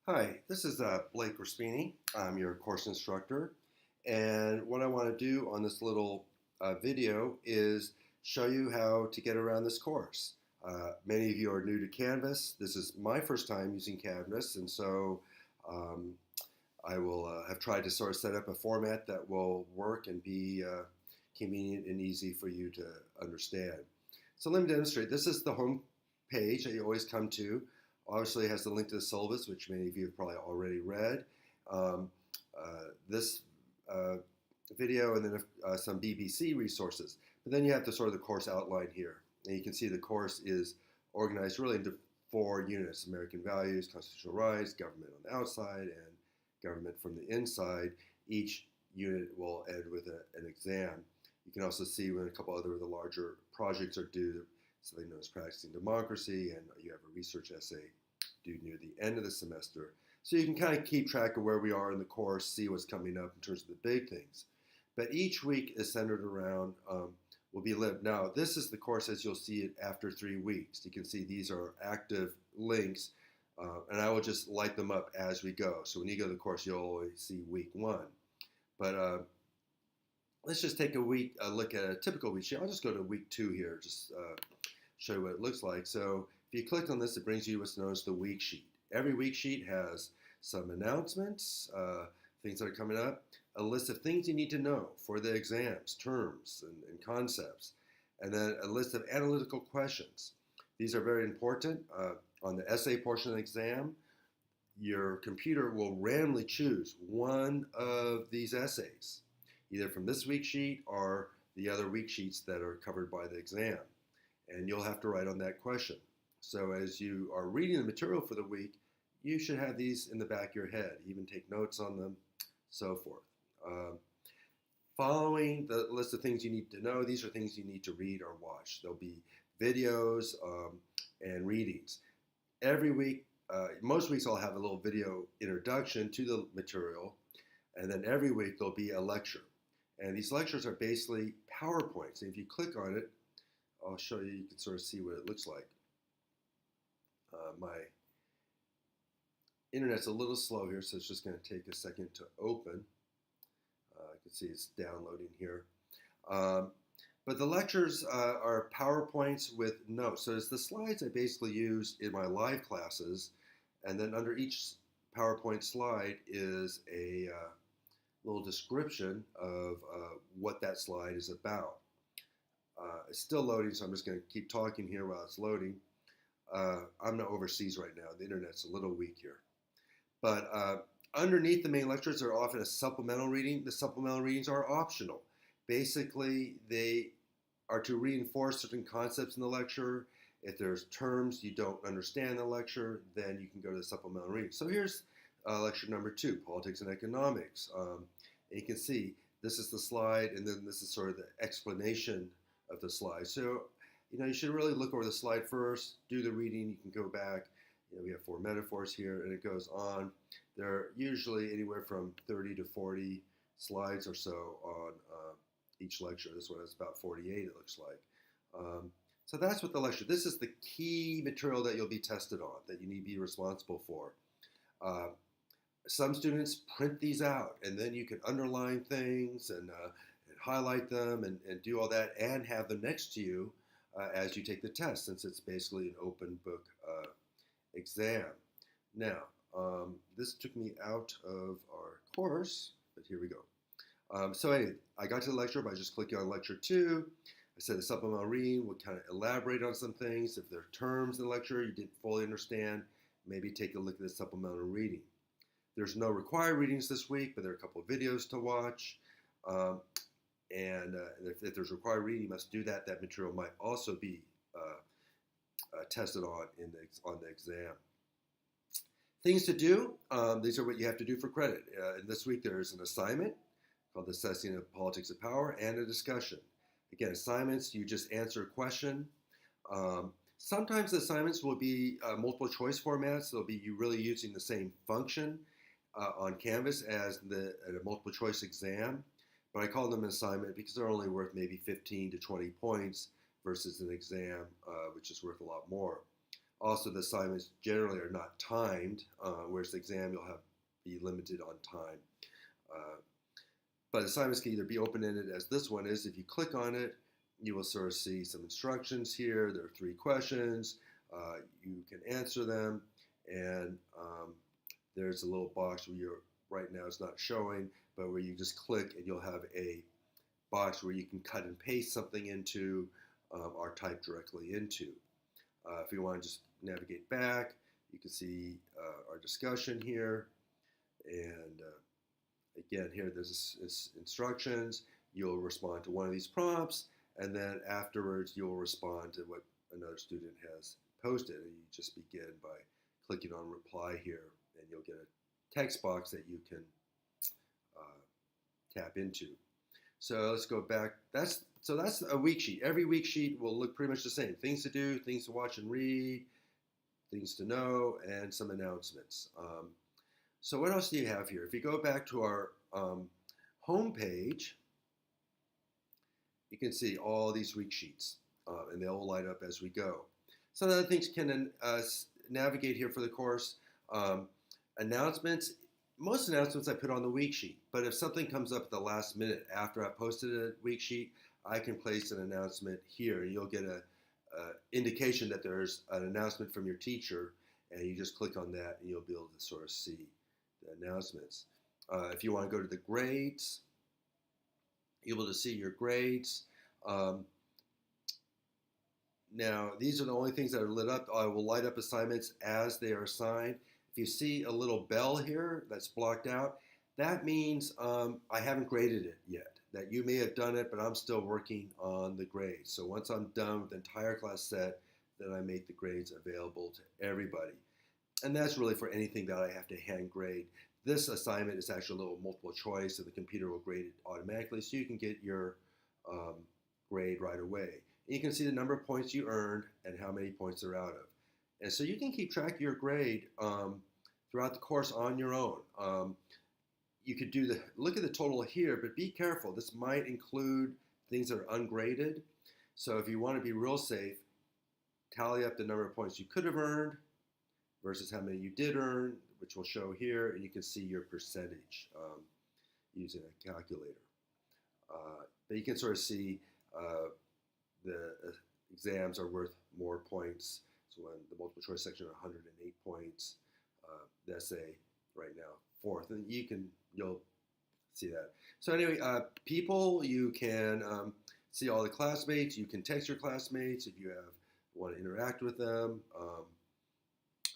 Hi, this is Blake Raspini. I'm your course instructor. And what I want to do on this little video is show you how to get around this course. Many of you are new to Canvas. This is my first time using Canvas, and so um, I will have tried to sort of set up a format that will work and be convenient and easy for you to understand. So let me demonstrate. This is the home page that you always come to. Obviously, it has the link to the syllabus, which many of you have probably already read. This video and then some BBC resources. But then you have the sort of the course outline here. And you can see the course is organized really into 4 units: American values, constitutional rights, government on the outside, and government from the inside. Each unit will end with an exam. You can also see when a couple other of the larger projects are due, something known as practicing democracy, and you have a research essay due near the end of the semester. So you can kind of keep track of where we are in the course, see what's coming up in terms of the big things. But each week is centered around, will be lived. Now, this is the course as you'll see it after 3 weeks. You can see these are active links, and I will just light them up as we go. So when you go to the course, you'll always see week 1. But let's just take a look at a typical week sheet. I'll just go to week 2 here, just show you what it looks like. So if you click on this, it brings you what's known as the week sheet. Every week sheet has some announcements, things that are coming up, a list of things you need to know for the exams, terms, and concepts, and then a list of analytical questions. These are very important. On the essay portion of the exam, your computer will randomly choose one of these essays, either from this week sheet or the other week sheets that are covered by the exam. And you'll have to write on that question. So as you are reading the material for the week, you should have these in the back of your head, even take notes on them, so forth. Following the list of things you need to know, these are things you need to read or watch. There'll be videos and readings. Every week, most weeks I'll have a little video introduction to the material, and then every week there'll be a lecture. And these lectures are basically PowerPoints. And if you click on it, I'll show you, you can sort of see what it looks like. My internet's a little slow here, so it's just going to take a second to open. You can see it's downloading here. But the lectures are PowerPoints with notes. So it's the slides I basically use in my live classes, and then under each PowerPoint slide is a little description of what that slide is about. It's still loading, so I'm just going to keep talking here while it's loading. I'm not overseas right now. The internet's a little weak here. But underneath the main lectures are often a supplemental reading. The supplemental readings are optional. Basically, they are to reinforce certain concepts in the lecture. If there's terms you don't understand in the lecture, then you can go to the supplemental reading. So here's lecture number 2, Politics and Economics. And you can see this is the slide, and then this is sort of the explanation of the slide. So, you should really look over the slide first, do the reading. You can go back. We have 4 metaphors here, and it goes on. There are usually anywhere from 30 to 40 slides or so on each lecture. This one is about 48, it looks like. So that's what the lecture. This is the key material that you'll be tested on, that you need to be responsible for. Some students print these out, and then you can underline things and highlight them and do all that, and have them next to you as you take the test, since it's basically an open book exam. Now, this took me out of our course, but here we go. So anyway, I got to the lecture by just clicking on lecture 2. I said the supplemental reading would kind of elaborate on some things. If there are terms in the lecture you didn't fully understand, maybe take a look at the supplemental reading. There's no required readings this week, but there are a couple of videos to watch. And if there's required reading, you must do that. That material might also be tested on the exam. Things to do, these are what you have to do for credit. And this week there's an assignment called the Assessing of Politics of Power, and a discussion. Again, assignments, you just answer a question. Sometimes the assignments will be multiple choice formats. They'll be you really using the same function on Canvas as a multiple choice exam. But I call them an assignment because they're only worth maybe 15 to 20 points versus an exam, which is worth a lot more. Also, the assignments generally are not timed, whereas the exam you'll have be limited on time. Uh, but assignments can either be open-ended, as this one is. If you click on it, you will sort of see some instructions here. There are 3 questions. You can answer them, and there's a little box where you're right now it's not showing, but where you just click and you'll have a box where you can cut and paste something into or type directly into. If you want to just navigate back, you can see our discussion here. And again, here there's instructions. You'll respond to one of these prompts, and then afterwards you'll respond to what another student has posted. And you just begin by clicking on reply here, and you'll get a text box that you can tap into. So let's go back. That's a week sheet. Every week sheet will look pretty much the same. Things to do, things to watch and read, things to know, and some announcements. So what else do you have here? If you go back to our home page, you can see all these week sheets, and they all light up as we go. Some other things can navigate here for the course. Announcements. Most announcements I put on the week sheet, but if something comes up at the last minute after I posted a week sheet, I can place an announcement here, and you'll get a indication that there's an announcement from your teacher, and you just click on that, and you'll be able to sort of see the announcements. If you want to go to the grades, you'll be able to see your grades. Now, these are the only things that are lit up. I will light up assignments as they are assigned. If you see a little bell here that's blocked out, that means I haven't graded it yet. That you may have done it, but I'm still working on the grades. So once I'm done with the entire class set, then I make the grades available to everybody. And that's really for anything that I have to hand grade. This assignment is actually a little multiple choice, and the computer will grade it automatically, so you can get your grade right away. And you can see the number of points you earned and how many points they're out of. And so you can keep track of your grade throughout the course on your own. You could look at the total here, but be careful. This might include things that are ungraded. So if you want to be real safe, tally up the number of points you could have earned versus how many you did earn, which will show here, and you can see your percentage using a calculator. But you can sort of see the exams are worth more points. So in the multiple choice section are 108 points. The essay right now, 4th, and you'll see that. So anyway, people, you can see all the classmates. You can text your classmates if you want to interact with them.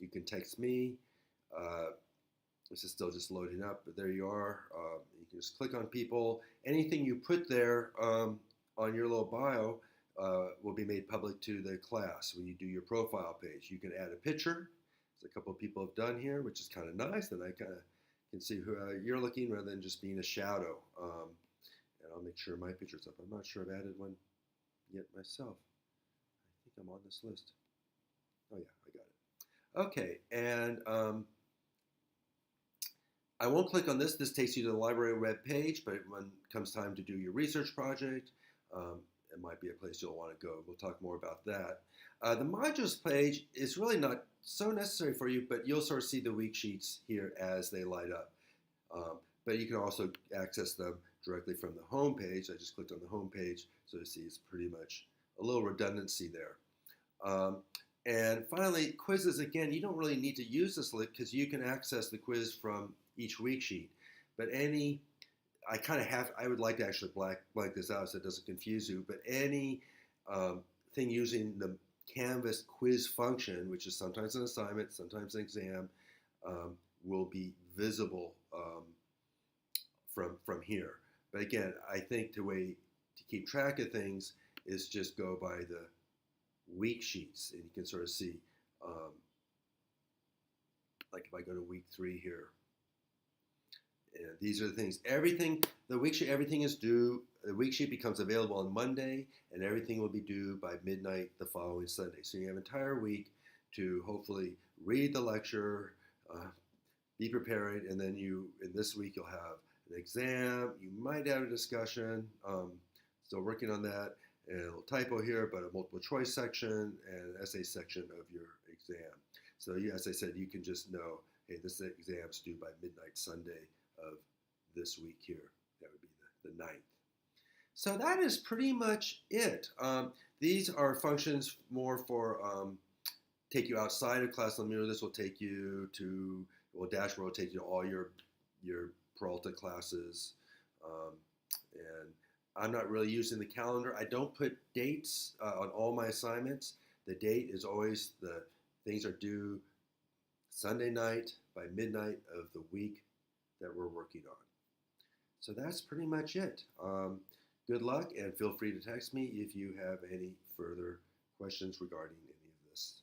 You can text me. This is still just loading up, but there you are. You can just click on people. Anything you put there on your little bio will be made public to the class when you do your profile page. You can add a picture, as a couple of people have done here, which is kind of nice. Then I kind of can see who you're looking rather than just being a shadow. And I'll make sure my picture's up. I'm not sure I've added one yet myself. I think I'm on this list. Oh yeah, I got it. Okay, and I won't click on this. This takes you to the library web page, but when it comes time to do your research project, it might be a place you'll want to go. We'll talk more about that. The modules page is really not so necessary for you, but you'll sort of see the week sheets here as they light up. But you can also access them directly from the home page. I just clicked on the home page, so you see it's pretty much a little redundancy there. And finally, quizzes. Again, you don't really need to use this link because you can access the quiz from each week sheet. But I would like to actually blank this out so it doesn't confuse you, but any thing using the Canvas quiz function, which is sometimes an assignment, sometimes an exam, will be visible from here. But again, I think the way to keep track of things is just go by the week sheets, and you can sort of see, like if I go to week 3 here, and these are the things. The week sheet, everything is due. The week sheet becomes available on Monday, and everything will be due by midnight the following Sunday. So you have an entire week to hopefully read the lecture, be prepared, and then in this week you'll have an exam. You might have a discussion. Still working on that, and a little typo here, but a multiple choice section and an essay section of your exam. So as I said, you can just know, hey, this exam's due by midnight Sunday of this week here. That would be the 9th. So that is pretty much it. These are functions more for take you outside of class. Let me know this will take you to, well, Dashboard will take you to all your Peralta classes. And I'm not really using the calendar. I don't put dates on all my assignments. The date is always the things are due Sunday night by midnight of the week that we're working on. So that's pretty much it. Good luck, and feel free to text me if you have any further questions regarding any of this.